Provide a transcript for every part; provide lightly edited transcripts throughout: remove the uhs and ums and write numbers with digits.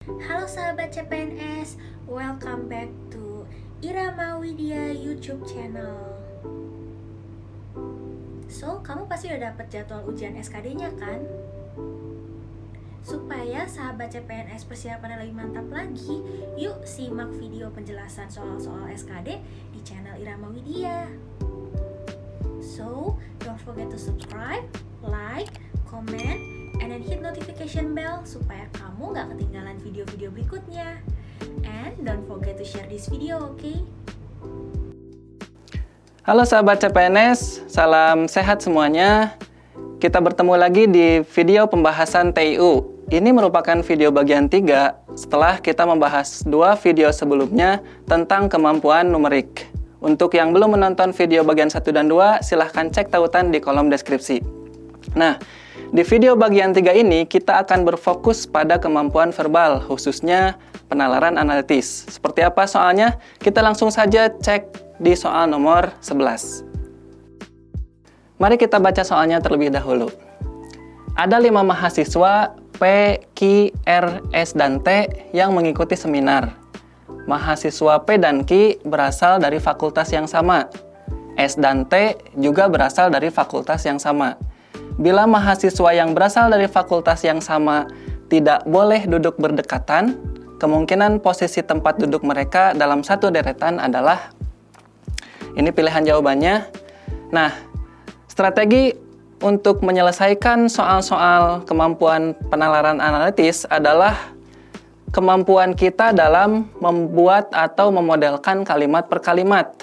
Halo sahabat CPNS, welcome back to Irama Widya YouTube channel. So, kamu pasti udah dapet jadwal ujian SKD-nya kan? Supaya sahabat CPNS persiapannya lebih mantap lagi, yuk simak video penjelasan soal-soal SKD di channel Irama Widya. So, don't forget to subscribe, like, comment, and then hit notification bell supaya kamu gak ketinggalan video-video berikutnya. And don't forget to share this video, okay? Halo sahabat CPNS, salam sehat semuanya. Kita bertemu lagi di video pembahasan TIU. Ini merupakan video bagian 3 setelah kita membahas 2 video sebelumnya tentang kemampuan numerik. Untuk yang belum menonton video bagian 1 dan 2, silahkan cek tautan di kolom deskripsi. Nah, di video bagian 3 ini kita akan berfokus pada kemampuan verbal, khususnya penalaran analitis. Seperti apa soalnya? Kita langsung saja cek di soal nomor 11. Mari kita baca soalnya terlebih dahulu. Ada 5 mahasiswa P, Q, R, S, dan T yang mengikuti seminar. Mahasiswa P dan Q berasal dari fakultas yang sama. S dan T juga berasal dari fakultas yang sama. Bila mahasiswa yang berasal dari fakultas yang sama tidak boleh duduk berdekatan, kemungkinan posisi tempat duduk mereka dalam satu deretan adalah, ini pilihan jawabannya. Nah, strategi untuk menyelesaikan soal-soal kemampuan penalaran analitis adalah kemampuan kita dalam membuat atau memodelkan kalimat per kalimat.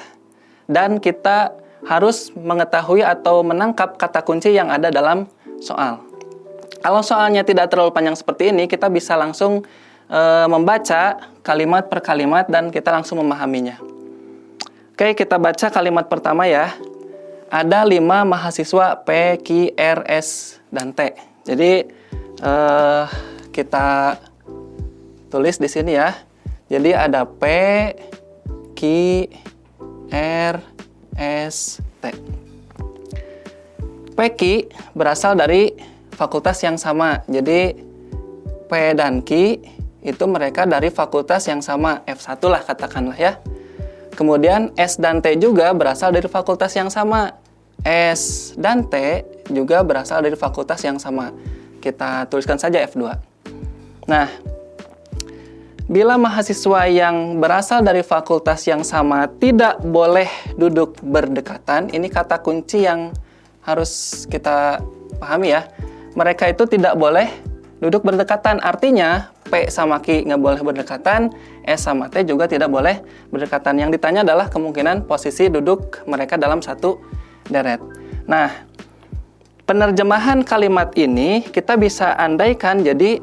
Dan kita harus mengetahui atau menangkap kata kunci yang ada dalam soal. Kalau soalnya tidak terlalu panjang seperti ini, kita bisa langsung membaca kalimat per kalimat dan kita langsung memahaminya. Oke, kita baca kalimat pertama ya. Ada 5 mahasiswa P, Q, R, S, dan T. Jadi kita tulis di sini ya. Jadi ada P, Q, R, S, T. PQ berasal dari fakultas yang sama. Jadi P dan Q itu mereka dari fakultas yang sama, F1 lah katakanlah ya. Kemudian S dan T juga berasal dari fakultas yang sama. S dan T juga berasal dari fakultas yang sama. Kita tuliskan saja F2. Nah, bila mahasiswa yang berasal dari fakultas yang sama tidak boleh duduk berdekatan, ini kata kunci yang harus kita pahami ya. Mereka itu tidak boleh duduk berdekatan, artinya P sama Q nggak boleh berdekatan, S sama T juga tidak boleh berdekatan. Yang ditanya adalah kemungkinan posisi duduk mereka dalam satu deret. Nah, penerjemahan kalimat ini kita bisa andaikan jadi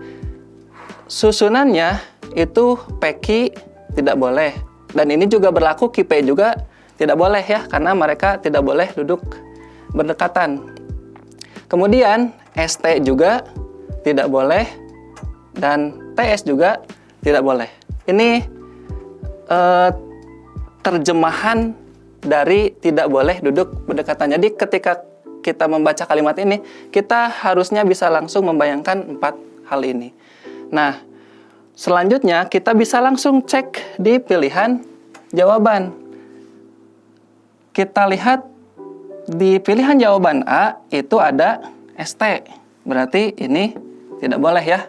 susunannya itu PQ tidak boleh. Dan ini juga berlaku QP juga tidak boleh ya, karena mereka tidak boleh duduk berdekatan. Kemudian ST juga tidak boleh dan TS juga tidak boleh. Ini terjemahan dari tidak boleh duduk berdekatan. Jadi ketika kita membaca kalimat ini, kita harusnya bisa langsung membayangkan 4 hal ini. Nah, selanjutnya kita bisa langsung cek di pilihan jawaban. Kita lihat di pilihan jawaban A itu ada ST. Berarti ini tidak boleh ya.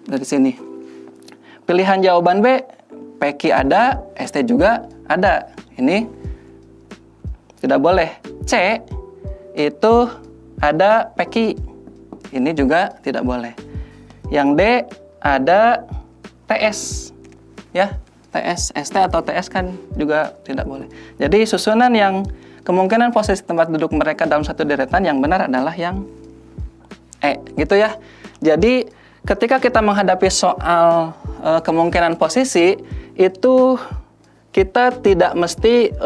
Dari sini. Pilihan jawaban B, PQ ada, ST juga ada. Ini tidak boleh. C itu ada PQ. Ini juga tidak boleh. Yang D ada TS, ya, TS, ST atau TS kan juga tidak boleh. Jadi susunan yang kemungkinan posisi tempat duduk mereka dalam satu deretan yang benar adalah yang E, gitu ya. Jadi ketika kita menghadapi soal kemungkinan posisi itu kita tidak mesti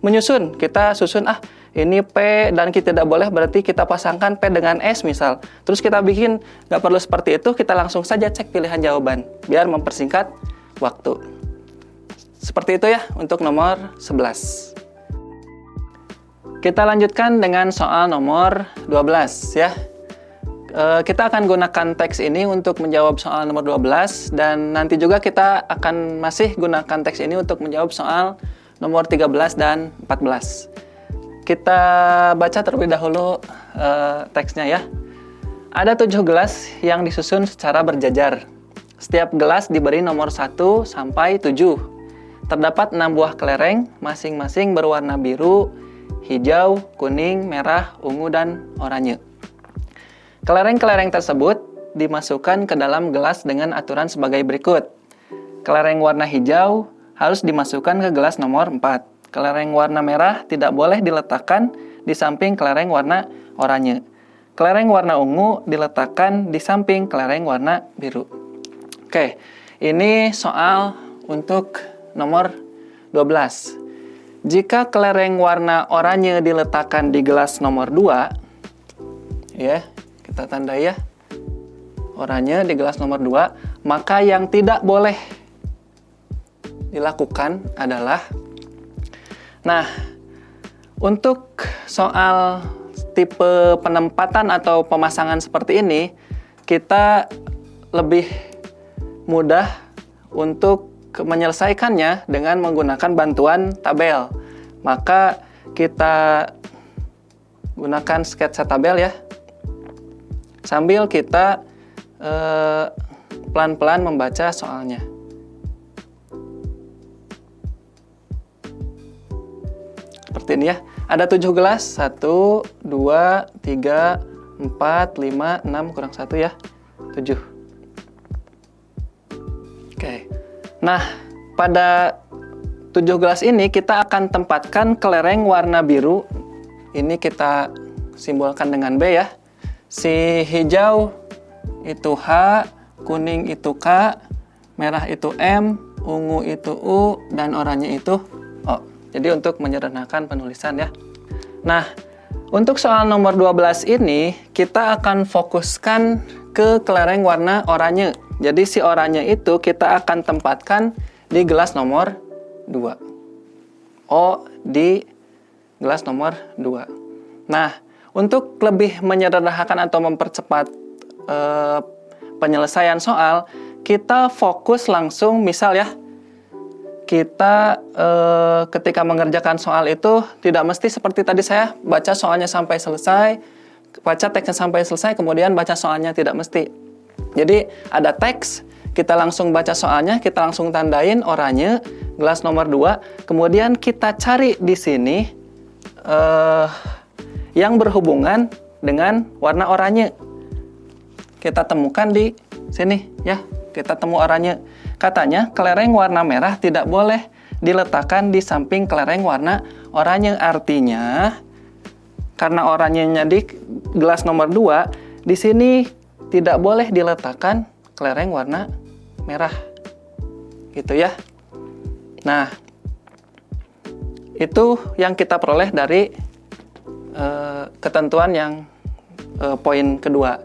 menyusun. Kita susun ini P dan Q tidak boleh, berarti kita pasangkan P dengan S misal. Terus kita bikin, nggak perlu seperti itu, kita langsung saja cek pilihan jawaban, biar mempersingkat waktu. Seperti itu ya untuk nomor 11. Kita lanjutkan dengan soal nomor 12 ya. kita akan gunakan teks ini untuk menjawab soal nomor 12 dan nanti juga kita akan masih gunakan teks ini untuk menjawab soal nomor 13 dan 14. Kita baca terlebih dahulu teksnya ya. Ada 7 gelas yang disusun secara berjajar. Setiap gelas diberi nomor 1 sampai 7. Terdapat 6 buah kelereng, masing-masing berwarna biru, hijau, kuning, merah, ungu, dan oranye. Kelereng-kelereng tersebut dimasukkan ke dalam gelas dengan aturan sebagai berikut. Kelereng warna hijau harus dimasukkan ke gelas nomor 4. Kelereng warna merah tidak boleh diletakkan di samping kelereng warna oranye. Kelereng warna ungu diletakkan di samping kelereng warna biru. Oke, ini soal untuk nomor 12. Jika kelereng warna oranye diletakkan di gelas nomor 2, ya, kita tandai ya, oranye di gelas nomor 2, maka yang tidak boleh dilakukan adalah, nah, untuk soal tipe penempatan atau pemasangan seperti ini, kita lebih mudah untuk menyelesaikannya dengan menggunakan bantuan tabel. Maka kita gunakan sketsa tabel ya, sambil kita pelan-pelan membaca soalnya. Seperti ini ya. Ada 7 gelas. 1, 2, 3, 4, 5, 6, kurang 1 ya. 7. Oke. Nah, pada 7 gelas ini kita akan tempatkan kelereng warna biru. Ini kita simbolkan dengan B ya. Si hijau itu H, kuning itu K, merah itu M, ungu itu U, dan oranye itu O. Jadi untuk menyederhanakan penulisan ya. Nah, untuk soal nomor 12 ini kita akan fokuskan ke kelereng warna oranye. Jadi si oranye itu kita akan tempatkan di gelas nomor 2. O di gelas nomor 2. Nah, untuk lebih menyederhanakan atau mempercepat penyelesaian soal, kita fokus langsung, misal ya, kita ketika mengerjakan soal itu tidak mesti seperti tadi saya baca soalnya sampai selesai, baca teksnya sampai selesai, kemudian baca soalnya, tidak mesti. Jadi ada teks, kita langsung baca soalnya, kita langsung tandain oranye, gelas nomor 2, kemudian kita cari di sini yang berhubungan dengan warna oranye. Kita temukan di sini ya, kita temu oranye. Katanya kelereng warna merah tidak boleh diletakkan di samping kelereng warna oranye. Artinya karena oranyenya di gelas nomor 2, di sini tidak boleh diletakkan kelereng warna merah. Gitu ya. Nah, itu yang kita peroleh dari ketentuan yang poin kedua.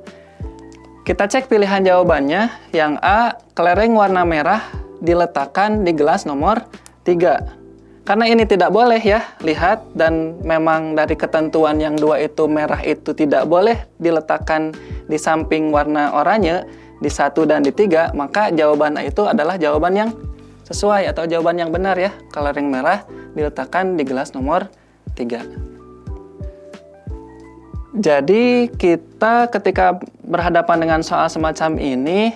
Kita cek pilihan jawabannya. Yang A, kelereng warna merah diletakkan di gelas nomor 3. Karena ini tidak boleh ya, lihat, dan memang dari ketentuan yang 2 itu, merah itu tidak boleh diletakkan di samping warna oranye, di 1 dan di 3, maka jawaban A itu adalah jawaban yang sesuai atau jawaban yang benar ya. Kelereng merah diletakkan di gelas nomor 3. Jadi kita ketika berhadapan dengan soal semacam ini,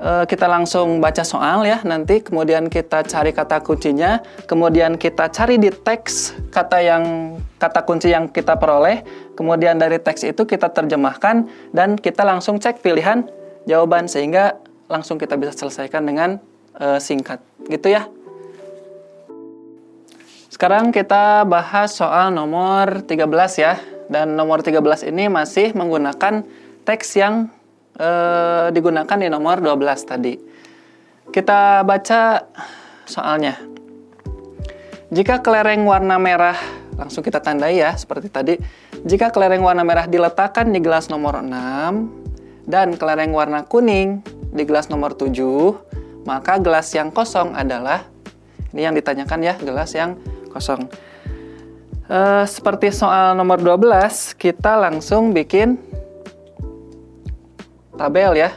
kita langsung baca soal ya, nanti kemudian kita cari kata kuncinya, kemudian kita cari di teks kata kunci yang kita peroleh, kemudian dari teks itu kita terjemahkan dan kita langsung cek pilihan jawaban sehingga langsung kita bisa selesaikan dengan singkat, gitu ya. Sekarang kita bahas soal nomor 13 ya. Dan nomor 13 ini masih menggunakan teks yang digunakan di nomor 12 tadi. Kita baca soalnya. Jika kelereng warna merah, langsung kita tandai ya, seperti tadi. Jika kelereng warna merah diletakkan di gelas nomor 6 dan kelereng warna kuning di gelas nomor 7, maka gelas yang kosong adalah, ini yang ditanyakan ya, gelas yang kosong. Seperti soal nomor 12, kita langsung bikin tabel ya.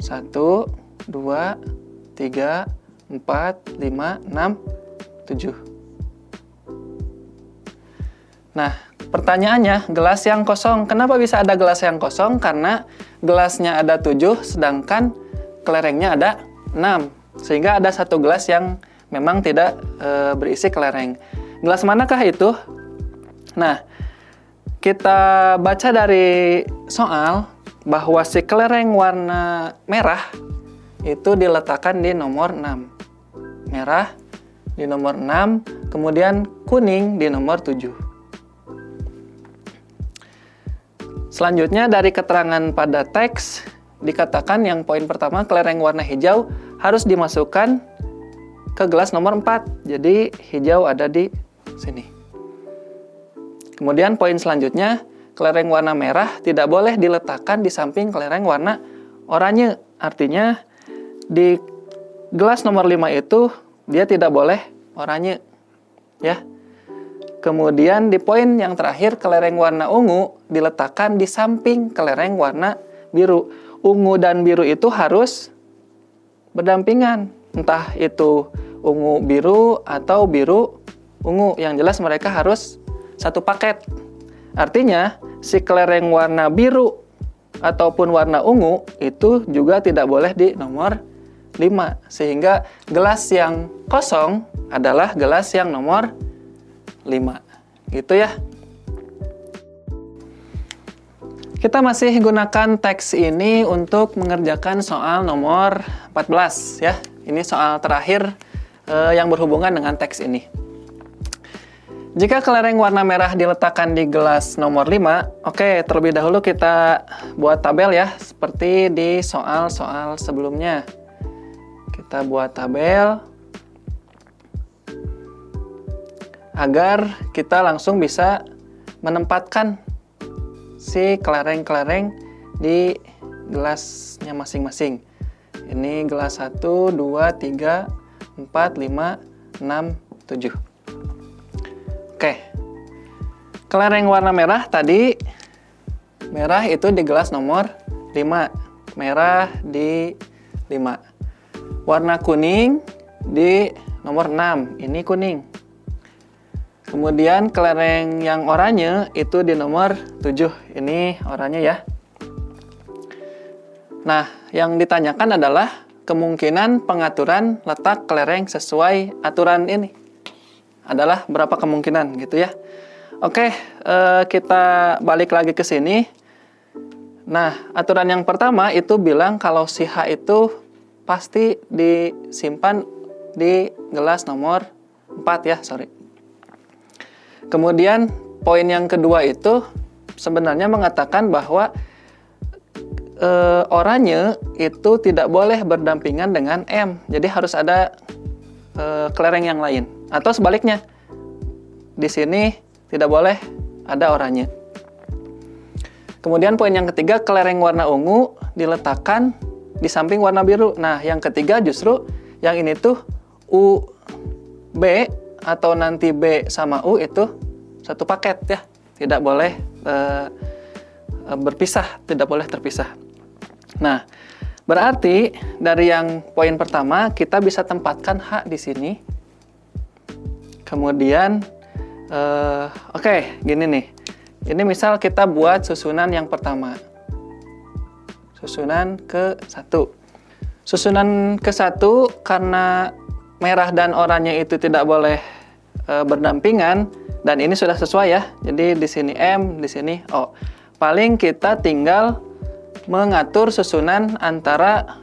Satu, dua, tiga, 4, 5, 6, 7. Nah, pertanyaannya, gelas yang kosong. Kenapa bisa ada gelas yang kosong? Karena gelasnya ada 7, sedangkan kelerengnya ada 6. Sehingga ada satu gelas yang memang tidak berisi kelereng. Gelas manakah itu? Nah, kita baca dari soal bahwa si kelereng warna merah itu diletakkan di nomor 6. Merah di nomor 6, kemudian kuning di nomor 7. Selanjutnya dari keterangan pada teks dikatakan yang poin pertama kelereng warna hijau harus dimasukkan ke gelas nomor 4. Jadi hijau ada di sini. Kemudian poin selanjutnya kelereng warna merah tidak boleh diletakkan di samping kelereng warna oranye. Artinya di gelas nomor 5 itu dia tidak boleh oranye. Ya. Kemudian di poin yang terakhir kelereng warna ungu diletakkan di samping kelereng warna biru. Ungu dan biru itu harus berdampingan. Entah itu ungu biru atau biru ungu. Yang jelas mereka harus satu paket. Artinya si kelereng warna biru ataupun warna ungu itu juga tidak boleh di nomor 5. Sehingga gelas yang kosong adalah gelas yang nomor 5. Gitu ya. Kita masih gunakan teks ini untuk mengerjakan soal nomor 14 ya. Ini soal terakhir yang berhubungan dengan teks ini. Jika kelereng warna merah diletakkan di gelas nomor 5, oke, terlebih dahulu kita buat tabel ya, seperti di soal-soal sebelumnya. Kita buat tabel agar kita langsung bisa menempatkan si kelereng-kelereng di gelasnya masing-masing. Ini gelas 1, 2, 3, 4, 5, 6, 7. Oke, kelereng warna merah tadi, merah itu di gelas nomor 5. Merah di 5. Warna kuning di nomor 6. Ini kuning. Kemudian kelereng yang oranye itu di nomor 7. Ini oranye ya. Nah, yang ditanyakan adalah kemungkinan pengaturan letak kelereng sesuai aturan ini. Adalah berapa kemungkinan gitu ya. Oke, kita balik lagi ke sini. Nah, aturan yang pertama itu bilang kalau si H itu pasti disimpan di gelas nomor 4 ya, sorry. Kemudian poin yang kedua itu sebenarnya mengatakan bahwa oranye itu tidak boleh berdampingan dengan M. Jadi harus ada kelereng yang lain. Atau sebaliknya, di sini tidak boleh ada oranye. Kemudian poin yang ketiga, kelereng warna ungu diletakkan di samping warna biru. Nah, yang ketiga justru yang ini tuh U, B, atau nanti B sama U itu satu paket ya. Tidak boleh berpisah, tidak boleh terpisah. Nah, berarti dari yang poin pertama kita bisa tempatkan H di sini. Kemudian, oke, gini nih. Ini misal kita buat susunan yang pertama. Susunan ke-1. Susunan ke-1 karena merah dan oranye itu tidak boleh berdampingan. Dan ini sudah sesuai ya. Jadi di sini M, di sini O. Paling kita tinggal mengatur susunan antara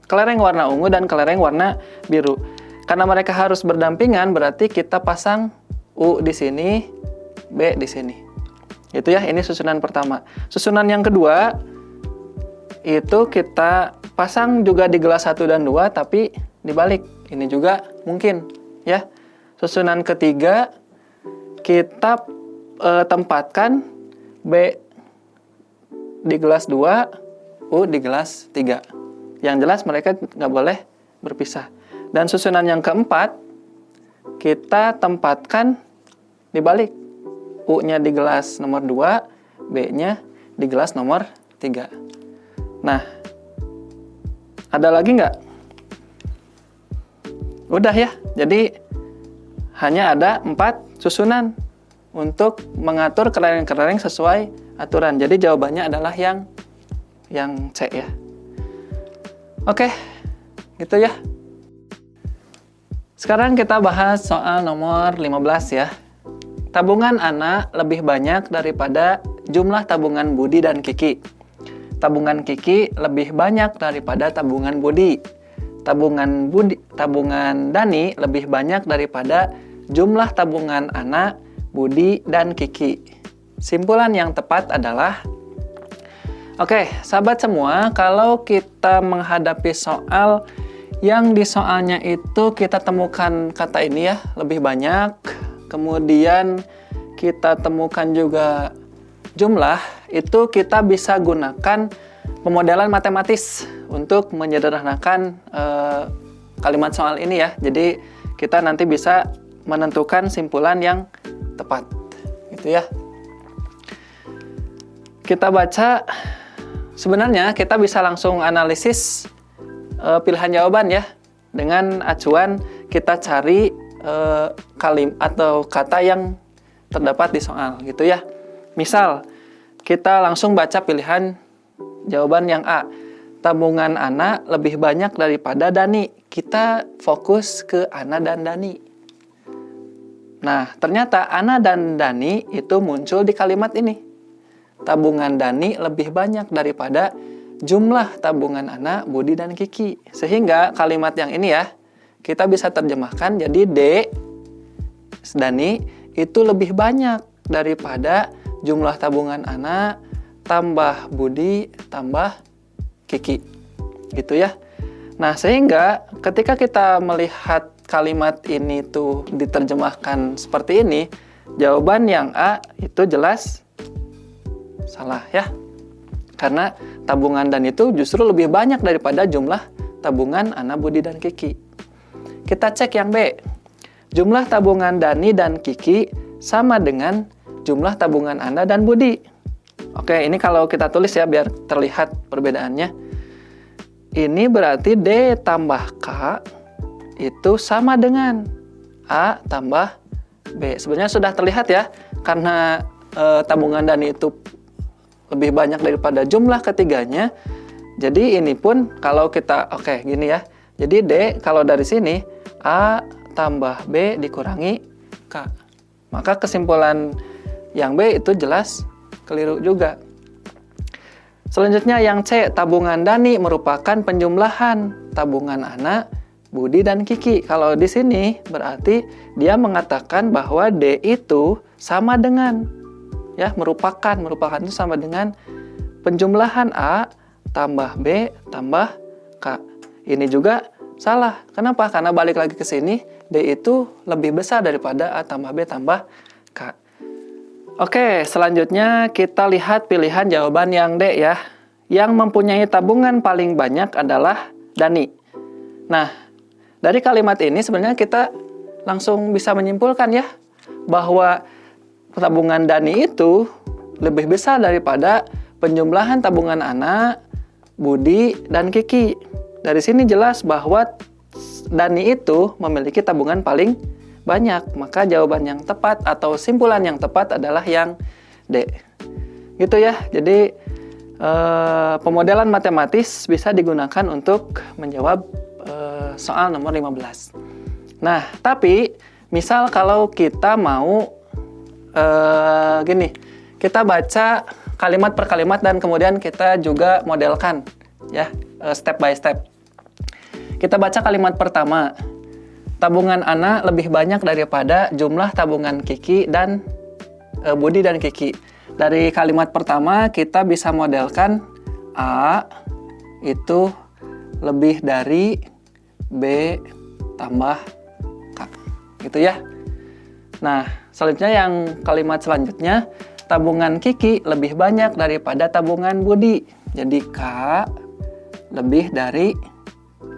kelereng warna ungu dan kelereng warna biru. Karena mereka harus berdampingan, berarti kita pasang U di sini, B di sini. Itu ya, ini susunan pertama. Susunan yang kedua, itu kita pasang juga di gelas 1 dan 2, tapi dibalik. Ini juga mungkin, ya. Susunan ketiga, kita tempatkan B di gelas 2, U di gelas 3. Yang jelas mereka nggak boleh berpisah. Dan susunan yang keempat, kita tempatkan dibalik. U-nya di gelas nomor 2, B-nya di gelas nomor 3. Nah, ada lagi nggak? Udah ya, jadi hanya ada 4 susunan untuk mengatur kelereng-kelereng sesuai aturan. Jadi jawabannya adalah yang C ya. Oke, gitu ya. Sekarang kita bahas soal nomor 15 ya. Tabungan Ana lebih banyak daripada jumlah tabungan Budi dan Kiki. Tabungan Kiki lebih banyak daripada tabungan Budi. Tabungan Dani lebih banyak daripada jumlah tabungan Ana, Budi, dan Kiki. Simpulan yang tepat adalah, oke, sahabat semua, kalau kita menghadapi soal yang di soalnya itu kita temukan kata ini ya, lebih banyak, kemudian kita temukan juga jumlah, itu kita bisa gunakan pemodelan matematis untuk menyederhanakan kalimat soal ini ya. Jadi kita nanti bisa menentukan simpulan yang tepat, gitu ya. Kita baca, sebenarnya kita bisa langsung analisis pilihan jawaban ya, dengan acuan kita cari kalimat atau kata yang terdapat di soal, gitu ya. Misal, kita langsung baca pilihan jawaban yang A. Tabungan Ana lebih banyak daripada Dani. Kita fokus ke Ana dan Dani. Nah, ternyata Ana dan Dani itu muncul di kalimat ini. Tabungan Dani lebih banyak daripada jumlah tabungan Ana, Budi, dan Kiki. Sehingga kalimat yang ini ya, kita bisa terjemahkan jadi D, Dani, itu lebih banyak daripada jumlah tabungan Ana, tambah Budi, tambah Kiki. Gitu ya. Nah, sehingga ketika kita melihat kalimat ini tuh diterjemahkan seperti ini, jawaban yang A itu jelas salah ya. Karena tabungan Dan itu justru lebih banyak daripada jumlah tabungan Ana, Budi, dan Kiki. Kita cek yang B. Jumlah tabungan Dani dan Kiki sama dengan jumlah tabungan Ana dan Budi. Oke, ini kalau kita tulis ya biar terlihat perbedaannya. Ini berarti D tambah K itu sama dengan A tambah B. Sebenarnya sudah terlihat ya, karena tabungan Dani itu lebih banyak daripada jumlah ketiganya. Jadi ini pun kalau kita, oke gini ya. Jadi D kalau dari sini A tambah B dikurangi K. Maka kesimpulan yang B itu jelas keliru juga. Selanjutnya yang C, tabungan Dani merupakan penjumlahan tabungan Ana, Budi, dan Kiki. Kalau di sini berarti dia mengatakan bahwa D itu sama dengan, ya, merupakan itu sama dengan penjumlahan A tambah B tambah K. Ini juga salah. Kenapa? Karena balik lagi ke sini, D itu lebih besar daripada A tambah B tambah K. Oke, selanjutnya kita lihat pilihan jawaban yang D ya. Yang mempunyai tabungan paling banyak adalah Dani. Nah, dari kalimat ini sebenarnya kita langsung bisa menyimpulkan ya, bahwa tabungan Dani itu lebih besar daripada penjumlahan tabungan Ana, Budi, dan Kiki. Dari sini jelas bahwa Dani itu memiliki tabungan paling banyak. Maka jawaban yang tepat atau simpulan yang tepat adalah yang D. Gitu ya. Jadi pemodelan matematis bisa digunakan untuk menjawab soal nomor 15. Nah, tapi misal kalau kita mau gini, kita baca kalimat per kalimat dan kemudian kita juga modelkan ya, step by step. Kita baca kalimat pertama. Tabungan Ana lebih banyak daripada jumlah tabungan Kiki dan Budi dan Kiki. Dari kalimat pertama kita bisa modelkan A itu lebih dari B tambah K. Gitu ya. Nah, selanjutnya yang kalimat selanjutnya, tabungan Kiki lebih banyak daripada tabungan Budi. Jadi K lebih dari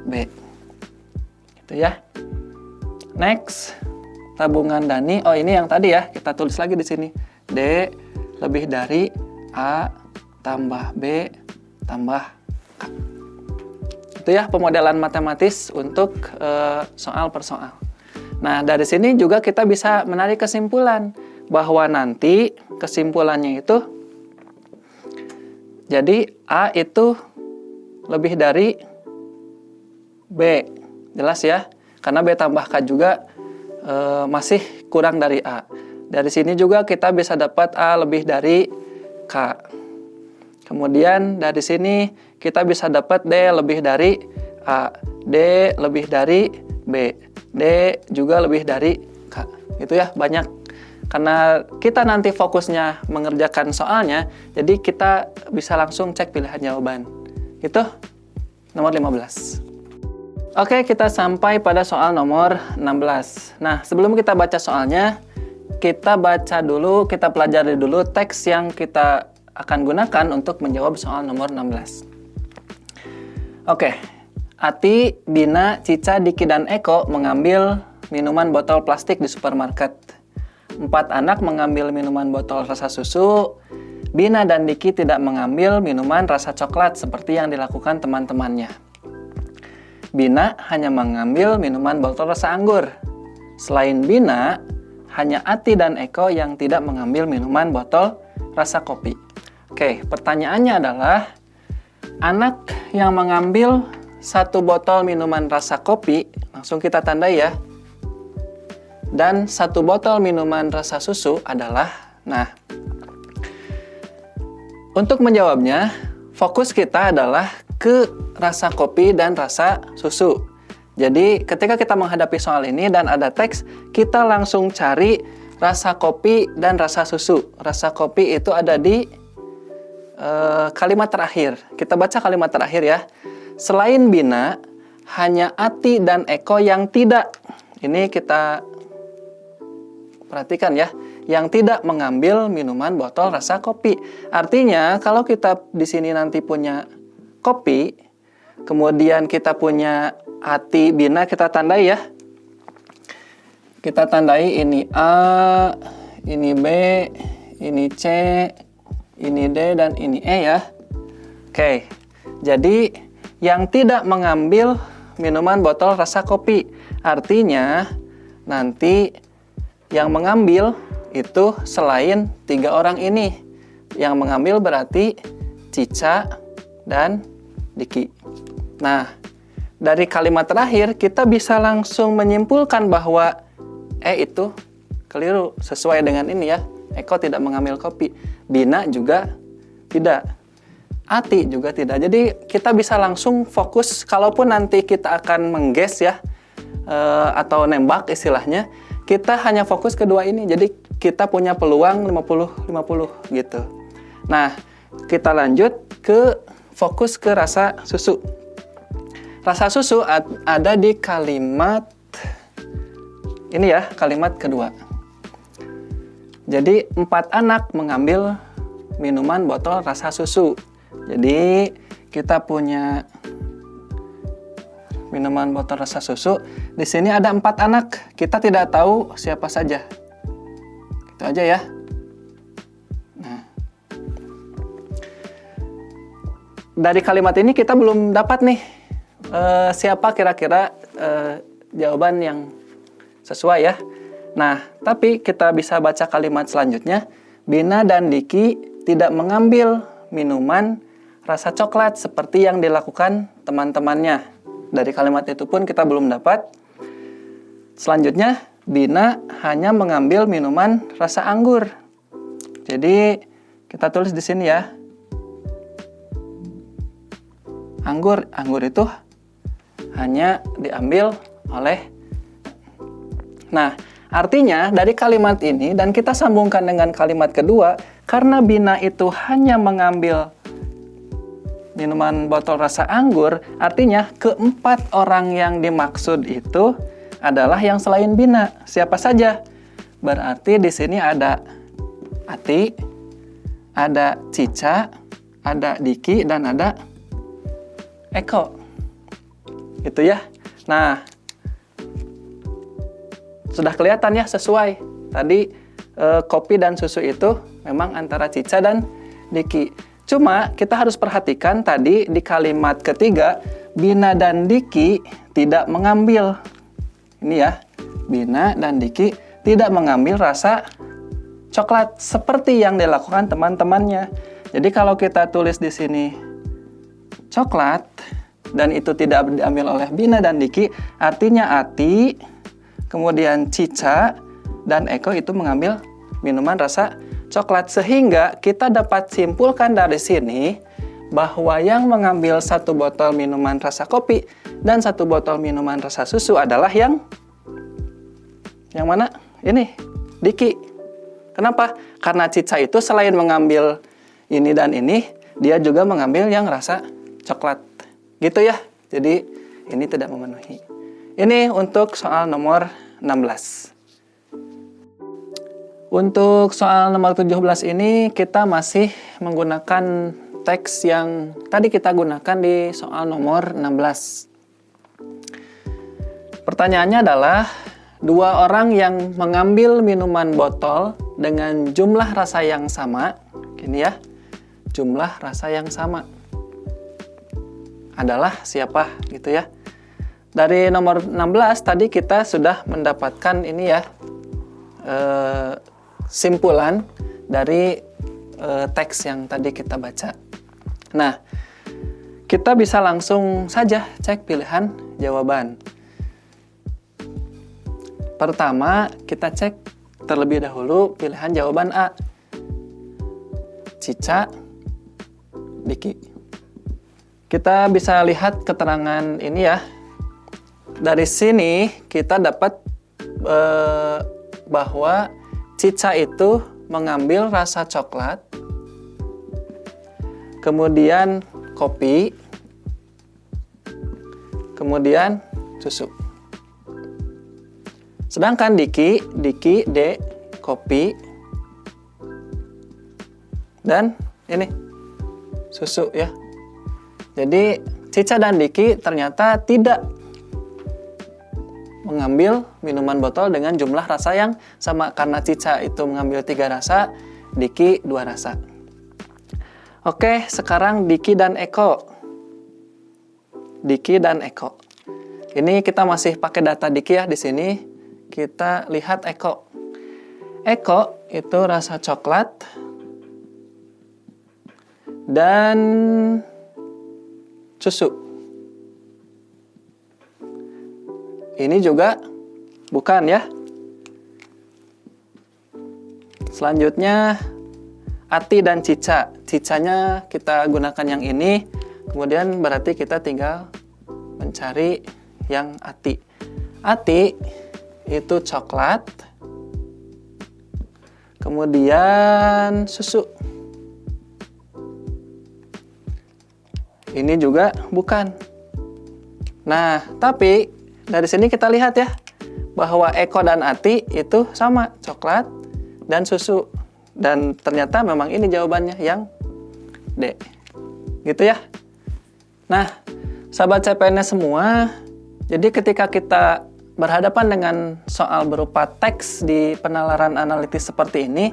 B. Gitu ya. Next, tabungan Dani. Oh, ini yang tadi ya, kita tulis lagi di sini. D lebih dari A tambah B tambah K. Itu ya pemodelan matematis untuk soal per soal. Nah, dari sini juga kita bisa menarik kesimpulan bahwa nanti kesimpulannya itu jadi A itu lebih dari B. Jelas ya? Karena B tambah K juga masih kurang dari A. Dari sini juga kita bisa dapat A lebih dari K. Kemudian dari sini kita bisa dapat D lebih dari A. D lebih dari B. D juga lebih dari K. Itu ya, banyak. Karena kita nanti fokusnya mengerjakan soalnya, jadi kita bisa langsung cek pilihan jawaban. Itu nomor 15. Oke, kita sampai pada soal nomor 16. Nah, sebelum kita baca soalnya, kita baca dulu, kita pelajari dulu teks yang kita akan gunakan untuk menjawab soal nomor 16. Oke. Ati, Bina, Cica, Diki, dan Eko mengambil minuman botol plastik di supermarket. 4 anak mengambil minuman botol rasa susu. Bina dan Diki tidak mengambil minuman rasa coklat seperti yang dilakukan teman-temannya. Bina hanya mengambil minuman botol rasa anggur. Selain Bina, hanya Ati dan Eko yang tidak mengambil minuman botol rasa kopi. Oke, pertanyaannya adalah anak yang mengambil 1 botol minuman rasa kopi, langsung kita tandai ya. Dan 1 botol minuman rasa susu adalah, nah, untuk menjawabnya, fokus kita adalah ke rasa kopi dan rasa susu. Jadi, ketika kita menghadapi soal ini dan ada teks, kita langsung cari rasa kopi dan rasa susu. Rasa kopi itu ada di kalimat terakhir. Kita baca kalimat terakhir ya. Selain Bina, hanya Ati dan Eko yang tidak. Ini kita perhatikan ya, yang tidak mengambil minuman botol rasa kopi. Artinya, kalau kita di sini nanti punya kopi, kemudian kita punya Ati, Bina, kita tandai ya. Kita tandai ini A, ini B, ini C, ini D, dan ini E ya. Oke, jadi yang tidak mengambil minuman botol rasa kopi. Artinya, nanti yang mengambil itu selain 3 orang ini. Yang mengambil berarti Cica dan Diki. Nah, dari kalimat terakhir kita bisa langsung menyimpulkan bahwa itu keliru sesuai dengan ini ya. Eko tidak mengambil kopi. Bina juga tidak. Ati juga tidak. Jadi kita bisa langsung fokus, kalaupun nanti kita akan mengguess ya, atau nembak istilahnya, kita hanya fokus kedua ini. Jadi kita punya peluang 50-50 gitu. Nah, kita lanjut ke fokus ke rasa susu. Rasa susu ada di kalimat ini ya, kalimat kedua. Jadi 4 anak mengambil minuman botol rasa susu. Jadi kita punya minuman botol rasa susu. Di sini ada 4 anak. Kita tidak tahu siapa saja. Gitu aja ya. Nah, dari kalimat ini kita belum dapat nih siapa kira-kira jawaban yang sesuai ya. Nah, tapi kita bisa baca kalimat selanjutnya. Bina dan Diki tidak mengambil minuman rasa coklat seperti yang dilakukan teman-temannya. Dari kalimat itu pun kita belum dapat. Selanjutnya, Bina hanya mengambil minuman rasa anggur. Jadi, kita tulis di sini ya. Anggur itu hanya diambil oleh. Nah, artinya dari kalimat ini dan kita sambungkan dengan kalimat kedua, karena Bina itu hanya mengambil minuman botol rasa anggur, artinya keempat orang yang dimaksud itu adalah yang selain Bina. Siapa saja? Berarti di sini ada Ati, ada Cica, ada Diki, dan ada Eko. Itu ya. Nah, sudah kelihatan ya sesuai. Tadi kopi dan susu itu memang antara Cica dan Diki. Cuma kita harus perhatikan tadi di kalimat ketiga, Bina dan Diki tidak mengambil. Ini ya, Bina dan Diki tidak mengambil rasa coklat seperti yang dilakukan teman-temannya. Jadi kalau kita tulis di sini coklat dan itu tidak diambil oleh Bina dan Diki, artinya Ati, kemudian Cica dan Eko itu mengambil minuman rasa coklat. Sehingga kita dapat simpulkan dari sini bahwa yang mengambil satu botol minuman rasa kopi dan satu botol minuman rasa susu adalah yang mana? Ini, Diki. Kenapa? Karena Cica itu selain mengambil ini dan ini, dia juga mengambil yang rasa coklat. Gitu ya. Jadi ini tidak memenuhi. Ini untuk soal nomor 16. Untuk soal nomor 17 ini kita masih menggunakan teks yang tadi kita gunakan di soal nomor 16. Pertanyaannya adalah, dua orang yang mengambil minuman botol dengan jumlah rasa yang sama, gini ya, jumlah rasa yang sama adalah siapa gitu ya. Dari nomor 16 tadi kita sudah mendapatkan ini ya, simpulan dari teks yang tadi kita baca. Nah, kita bisa langsung saja cek pilihan jawaban. Pertama, kita cek terlebih dahulu pilihan jawaban A. Cica, Diki. Kita bisa lihat keterangan ini ya. Dari sini kita dapat bahwa Cica itu mengambil rasa coklat, kemudian kopi, kemudian susu. Sedangkan Diki D, kopi, dan ini, susu ya. Jadi, Cica dan Diki ternyata tidak mengambil minuman botol dengan jumlah rasa yang sama. Karena Cica itu mengambil 3 rasa, Diki 2 rasa. Oke, sekarang Diki dan Eko. Diki dan Eko. Ini kita masih pakai data Diki ya di sini. Kita lihat Eko. Eko itu rasa coklat dan susu. Ini juga bukan ya. Selanjutnya Ati dan Cica. Cicanya kita gunakan yang ini. Kemudian berarti kita tinggal mencari yang Ati. Ati itu coklat, kemudian susu. Ini juga bukan. Nah, tapi dari sini kita lihat ya, bahwa Eko dan Ati itu sama, coklat dan susu. Dan ternyata memang ini jawabannya yang D. Gitu ya. Nah, sahabat CPNS semua, jadi ketika kita berhadapan dengan soal berupa teks di penalaran analitis seperti ini,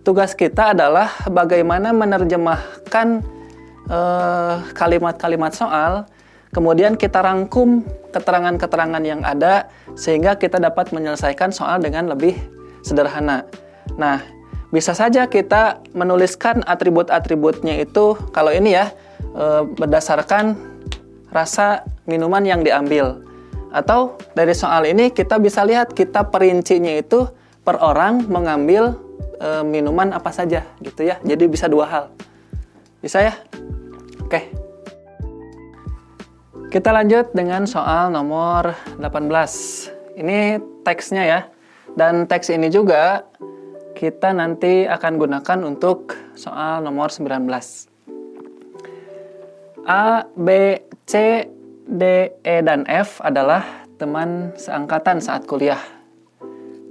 tugas kita adalah bagaimana menerjemahkan kalimat-kalimat soal, kemudian kita rangkum keterangan-keterangan yang ada, sehingga kita dapat menyelesaikan soal dengan lebih sederhana. Nah, bisa saja kita menuliskan atribut-atributnya itu, kalau ini ya, berdasarkan rasa minuman yang diambil. Atau dari soal ini kita bisa lihat, kita perincinya itu per orang mengambil minuman apa saja gitu ya. Jadi bisa 2 hal. Bisa ya? Oke. Kita lanjut dengan soal nomor 18. Ini teksnya ya. Dan teks ini juga kita nanti akan gunakan untuk soal nomor 19. A, B, C, D, E, dan F adalah teman seangkatan saat kuliah.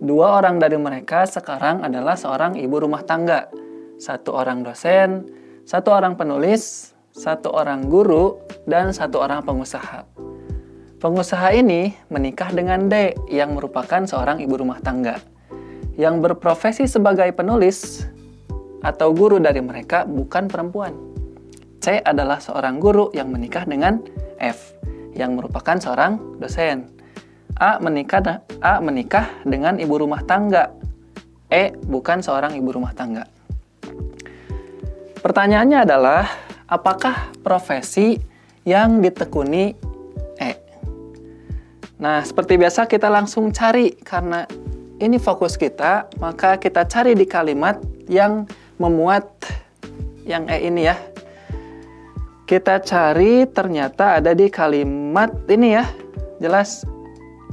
2 orang dari mereka sekarang adalah seorang ibu rumah tangga, 1 orang dosen, 1 orang penulis, 1 orang guru, dan 1 orang pengusaha. Pengusaha ini menikah dengan D yang merupakan seorang ibu rumah tangga. Yang berprofesi sebagai penulis atau guru dari mereka bukan perempuan. C adalah seorang guru yang menikah dengan F yang merupakan seorang dosen. A menikah dengan ibu rumah tangga. E bukan seorang ibu rumah tangga. Pertanyaannya adalah, apakah profesi yang ditekuni E? Nah, seperti biasa kita langsung cari, karena ini fokus kita, maka kita cari di kalimat yang memuat yang E ini ya. Kita cari, ternyata ada di kalimat ini ya, jelas.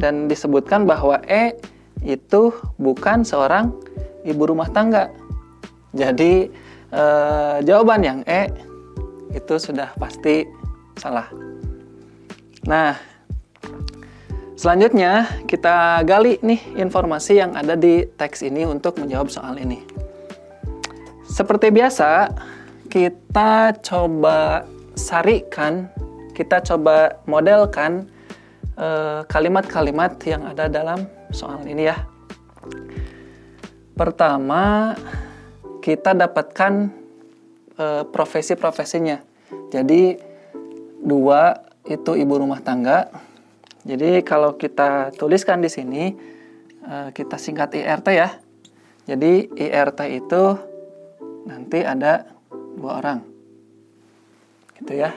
Dan disebutkan bahwa E itu bukan seorang ibu rumah tangga. Jadi jawaban yang E itu sudah pasti salah. Nah, selanjutnya kita gali nih informasi yang ada di teks ini untuk menjawab soal ini. Seperti biasa, kita coba sarikan, kita coba modelkan kalimat-kalimat yang ada dalam soal ini ya. Pertama, kita dapatkan profesi-profesinya. Jadi 2 itu ibu rumah tangga. Jadi kalau kita tuliskan di sini, kita singkat IRT ya. Jadi IRT itu nanti ada 2 orang, gitu ya.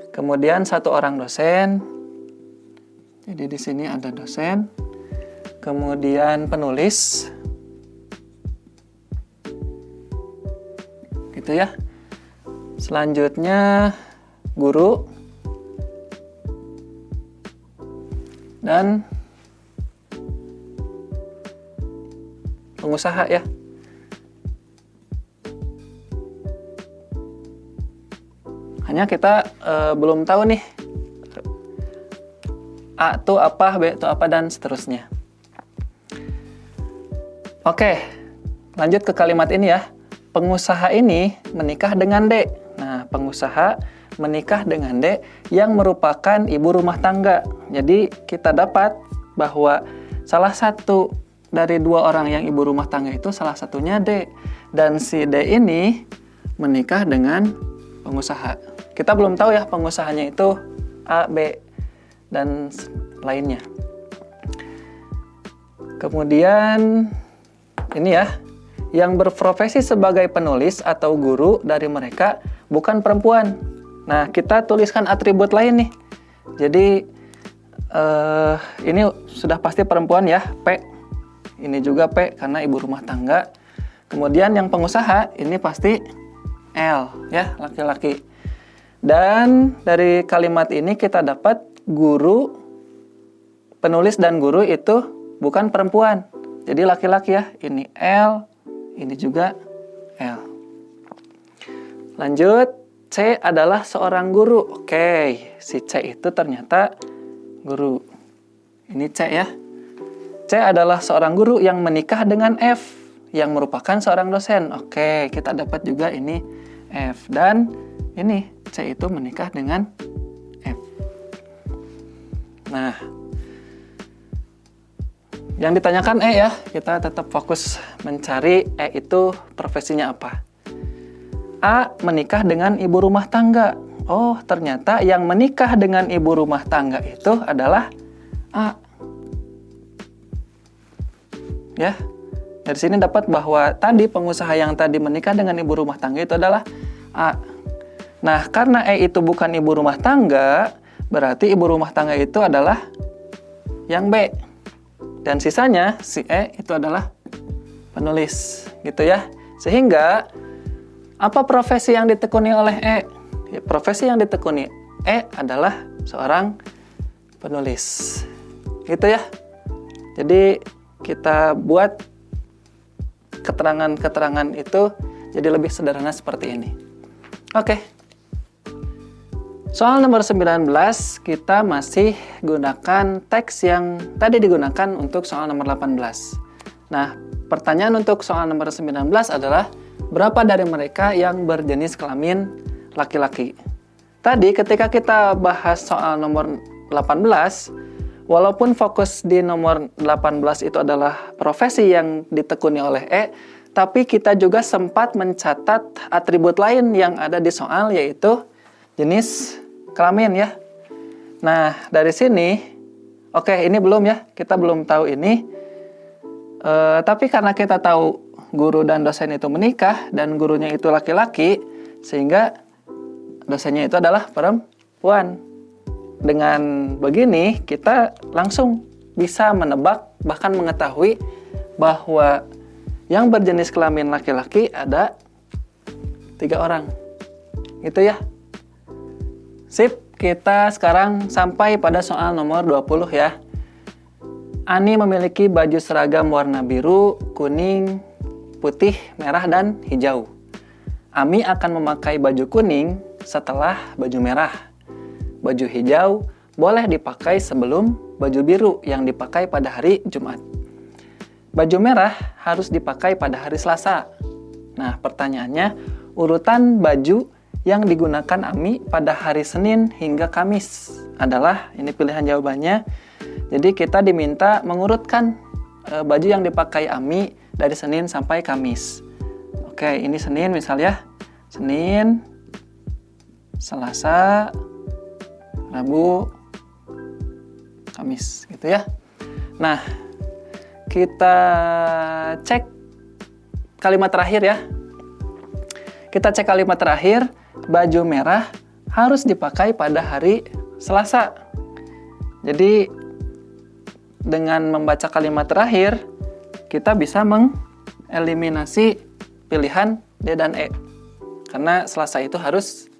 Kemudian 1 orang dosen. Jadi di sini ada dosen. Kemudian penulis, gitu ya. Selanjutnya guru dan pengusaha ya. Hanya kita belum tahu nih A itu apa, B itu apa, dan seterusnya. Oke, lanjut ke kalimat ini ya. Pengusaha ini menikah dengan D. Nah, pengusaha menikah dengan D yang merupakan ibu rumah tangga. Jadi kita dapat bahwa salah satu dari 2 orang yang ibu rumah tangga itu salah satunya D. Dan si D ini menikah dengan pengusaha. Kita belum tahu ya pengusahanya itu A, B, dan lainnya. Kemudian ini ya, yang berprofesi sebagai penulis atau guru dari mereka bukan perempuan. Nah, kita tuliskan atribut lain nih. Jadi ini sudah pasti perempuan ya, P. Ini juga P karena ibu rumah tangga. Kemudian yang pengusaha ini pasti L ya, laki-laki. Dan dari kalimat ini kita dapat guru, penulis dan guru itu bukan perempuan. Jadi laki-laki ya. Ini L, ini juga L. Lanjut, C adalah seorang guru. Oke, si C itu ternyata guru. Ini C ya. C adalah seorang guru yang menikah dengan F, yang merupakan seorang dosen. Oke, kita dapat juga ini F. Dan ini C itu menikah dengan F. Nah, yang ditanyakan E ya, kita tetap fokus mencari E itu profesinya apa. A menikah dengan ibu rumah tangga. Oh, ternyata yang menikah dengan ibu rumah tangga itu adalah A. Ya, dari sini dapat bahwa tadi pengusaha yang tadi menikah dengan ibu rumah tangga itu adalah A. Nah, karena E itu bukan ibu rumah tangga, berarti ibu rumah tangga itu adalah yang B. Dan sisanya si E itu adalah penulis, gitu ya. Sehingga apa profesi yang ditekuni oleh E? Ya, profesi yang ditekuni E adalah seorang penulis. Gitu ya. Jadi kita buat keterangan-keterangan itu jadi lebih sederhana seperti ini. Oke. Soal nomor 19, kita masih gunakan teks yang tadi digunakan untuk soal nomor 18. Nah, pertanyaan untuk soal nomor 19 adalah, berapa dari mereka yang berjenis kelamin laki-laki? Tadi ketika kita bahas soal nomor 18, walaupun fokus di nomor 18 itu adalah profesi yang ditekuni oleh E, tapi kita juga sempat mencatat atribut lain yang ada di soal, yaitu jenis kelamin ya. Nah, dari sini, oke, ini belum ya, kita belum tahu ini. Tapi karena kita tahu guru dan dosen itu menikah, dan gurunya itu laki-laki, sehingga dosennya itu adalah perempuan. Dengan begini, kita langsung bisa menebak, bahkan mengetahui bahwa yang berjenis kelamin laki-laki ada 3 orang. Gitu ya. Sip, kita sekarang sampai pada soal nomor 20 ya. Ani memiliki baju seragam warna biru, kuning, putih, merah, dan hijau. Ami akan memakai baju kuning setelah baju merah. Baju hijau boleh dipakai sebelum baju biru yang dipakai pada hari Jumat. Baju merah harus dipakai pada hari Selasa. Nah, pertanyaannya, urutan baju yang digunakan Ami pada hari Senin hingga Kamis adalah, ini pilihan jawabannya. Jadi kita diminta mengurutkan baju yang dipakai Ami dari Senin sampai Kamis. Oke, ini Senin misalnya. Senin, Selasa, Rabu, Kamis, gitu ya. Nah, kita cek kalimat terakhir ya. Kita cek kalimat terakhir, baju merah harus dipakai pada hari Selasa. Jadi, dengan membaca kalimat terakhir, kita bisa mengeliminasi pilihan D dan E. Karena Selasa itu harus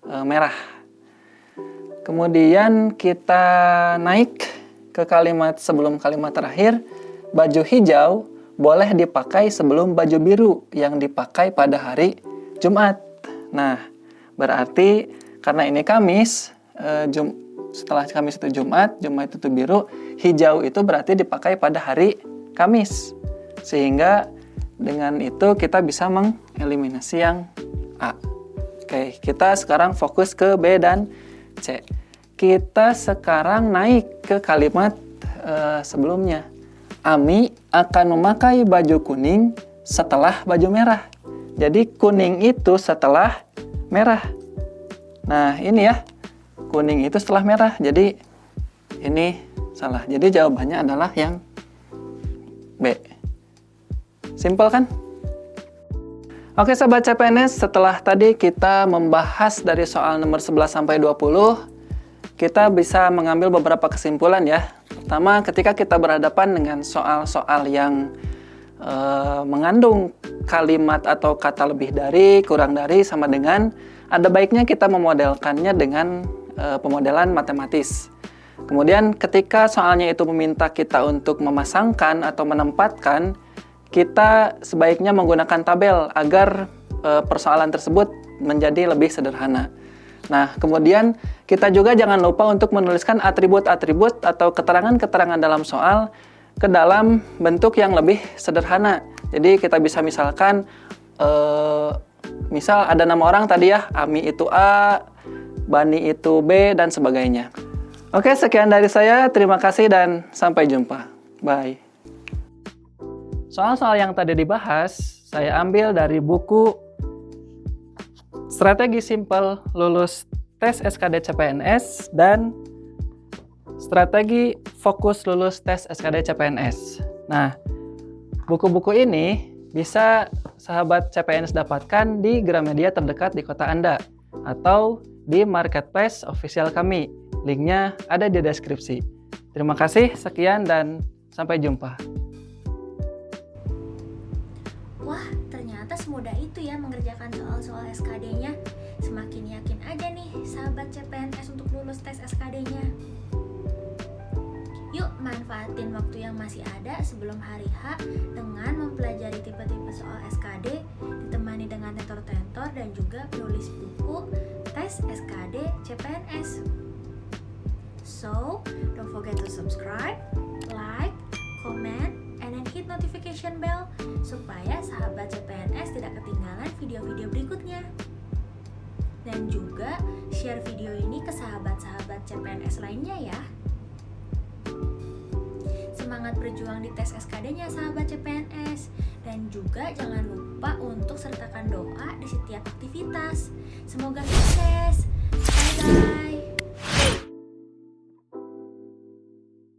merah. Kemudian kita naik ke kalimat sebelum kalimat terakhir, baju hijau boleh dipakai sebelum baju biru yang dipakai pada hari Jumat. Nah, berarti karena ini Kamis, setelah Kamis itu Jumat, Jumat itu biru, hijau itu berarti dipakai pada hari Kamis. Sehingga dengan itu kita bisa mengeliminasi yang A. Oke, kita sekarang fokus ke B dan C. Kita sekarang naik ke kalimat sebelumnya. Ami akan memakai baju kuning setelah baju merah. Jadi kuning itu setelah merah. Nah, ini ya. Kuning itu setelah merah. Jadi ini salah. Jadi jawabannya adalah yang B. Simpel kan? Oke sahabat CPNS, setelah tadi kita membahas dari soal nomor 11 sampai 20, kita bisa mengambil beberapa kesimpulan ya. Pertama, ketika kita berhadapan dengan soal-soal yang mengandung kalimat atau kata lebih dari, kurang dari, sama dengan, ada baiknya kita memodelkannya dengan pemodelan matematis. Kemudian ketika soalnya itu meminta kita untuk memasangkan atau menempatkan, kita sebaiknya menggunakan tabel agar persoalan tersebut menjadi lebih sederhana. Nah, kemudian kita juga jangan lupa untuk menuliskan atribut-atribut atau keterangan-keterangan dalam soal ke dalam bentuk yang lebih sederhana. Jadi kita bisa misalkan, misal ada nama orang tadi ya, Ami itu A, Bani itu B, dan sebagainya. Oke, sekian dari saya. Terima kasih dan sampai jumpa. Bye. Soal-soal yang tadi dibahas, saya ambil dari buku Strategi Simpel Lulus Tes SKD CPNS dan Strategi Fokus Lulus Tes SKD CPNS. Nah, buku-buku ini bisa sahabat CPNS dapatkan di Gramedia terdekat di kota Anda atau di marketplace official kami. Linknya ada di deskripsi. Terima kasih, sekian dan sampai jumpa. Wah, ternyata semudah itu ya mengerjakan soal-soal SKD-nya. Semakin yakin aja nih sahabat CPNS untuk lulus tes SKD-nya. Yuk manfaatin waktu yang masih ada sebelum hari H dengan mempelajari tipe-tipe soal SKD, ditemani dengan tentor-tentor dan juga menulis buku tes SKD CPNS. So, don't forget to subscribe, like, comment, and then hit notification bell supaya sahabat CPNS tidak ketinggalan video-video berikutnya. dan juga share video ini ke sahabat-sahabat CPNS lainnya ya. Semangat berjuang di tes SKD-nya sahabat CPNS, dan juga jangan lupa untuk sertakan doa di setiap aktivitas. Semoga sukses.